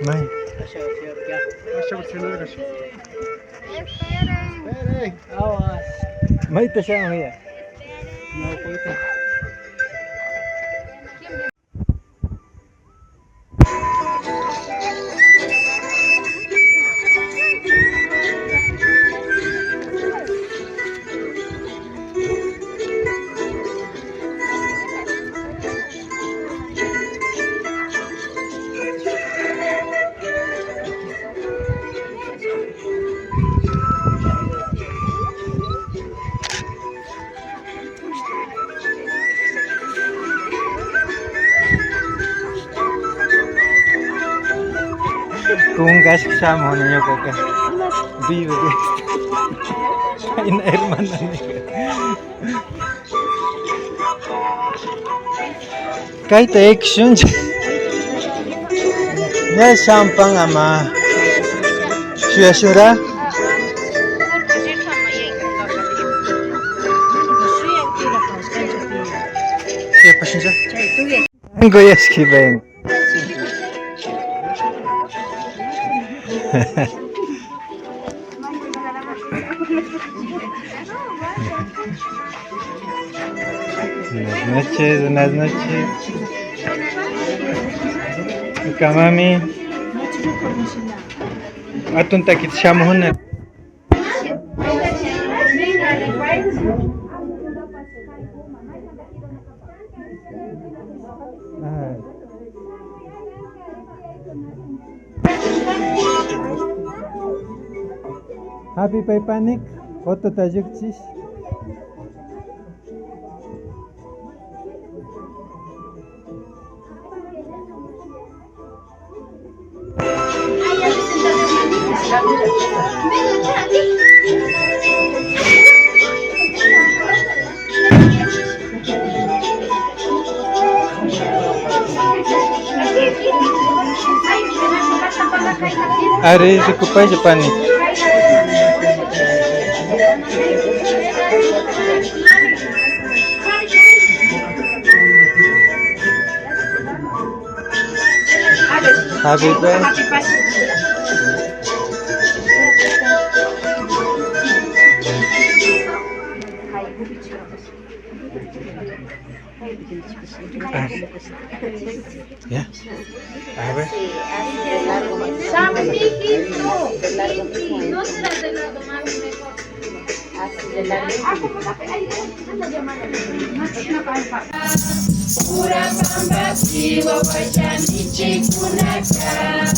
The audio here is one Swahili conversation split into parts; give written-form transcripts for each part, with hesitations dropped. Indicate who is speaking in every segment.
Speaker 1: Mãe. Mãe, tá chamando. Não, coita. Kung gas kasama mo ninyo kaka biyo guys. Ay na hermano niya. Kahit action ne şampan ama şura şey yapışınca goyaski ben. Buenas noches. Kamami. Atun takit shamuhun na. Happy Panic, oto tajukcis. Ari закупай же Panic. Happy birthday. Ya. A ver.
Speaker 2: No será de lado más mejor. Pura pamba siwa wajanichi kunaka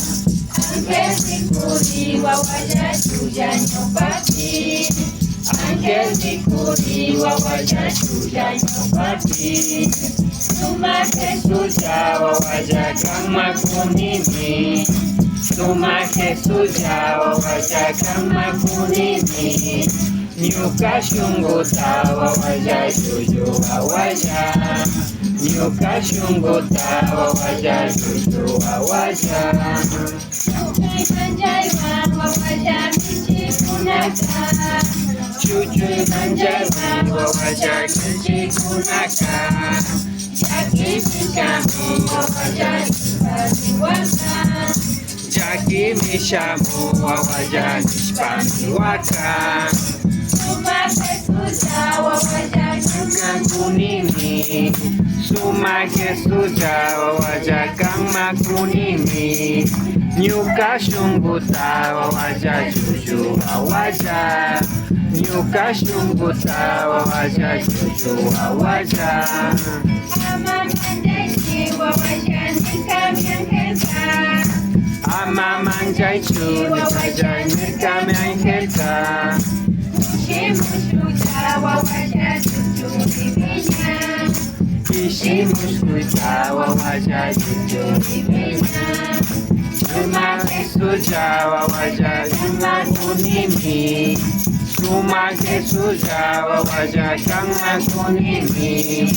Speaker 2: Angeli kuriwa wajachuja nyopati Angeli kuriwa wajachuja nyopati Suma kesujawa wajakama kunini Suma kesujawa wajakama kunini Nyuka shunguta waja juju waja Nyuka shunguta waja juju waja Manjai waja michi kunaka Chuchu manjai waja michi kunaka Jaki mikami waja nishpaniwaka Jaki mishamu waja nishpaniwaka Suma kesujawa wajakan kunini Suma kesujawa wajakama kunini Nyuka shunguta waja juju waja Nyuka shunguta waja juju waja Ama manjai waja nikamyankelka Ama manjai waja nikamyankelka Kishimushujawa waja jujuribina Suma kesujawa waja juma kunimi Suma kesujawa waja kama kunimi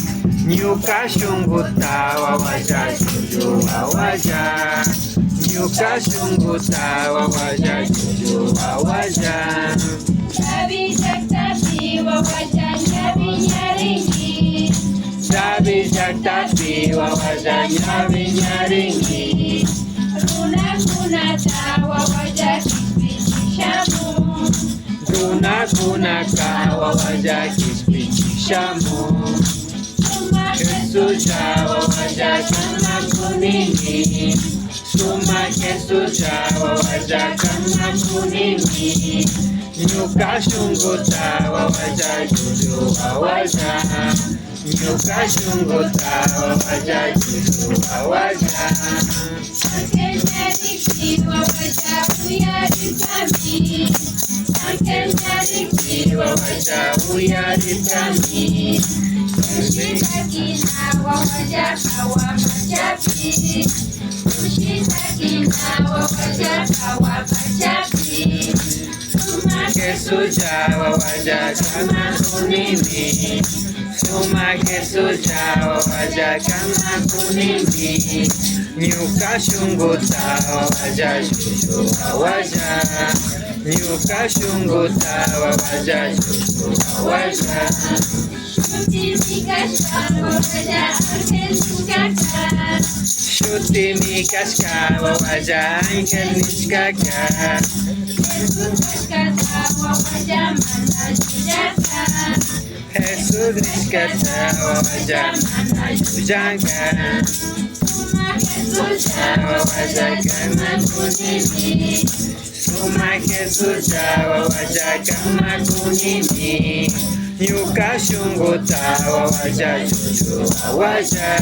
Speaker 2: Nyuka shungutawa waja jujuwa waja Nyuka shungutawa waja jujuwa waja Sabi jaktapi wawaja nyabi nyaringi Sabi jaktapi wawaja nyabi nyaringi Runa kunata wawaja kispichishamu Runa kunaka wawaja kispichishamu Suma kesuja wawaja kama kunini Suma kesuja wawaja kama kunini Nyuka shunguta wawaja juju wawaja Nyuka shunguta wawaja juju wawaja Ankenyariki wawaja uyaritami Ankenyariki wawaja uyaritami Kushitakina wawaja kawa machapi Kushitakina wawaja kawa machapi Suma kesujawa waja kama kunini Suma kesujawa waja kama kunini Nyuka shunguta waja juju waja Nyuka shunguta waja juju waja Shuti mikashka waja angel nishkaka Jesus nishkata waja mana yujanga waja kama kunini Suma kesuja waja kama kunini Nyuka shunguta waja juju waja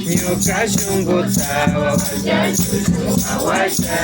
Speaker 2: Nyuka shunguta waja juju waja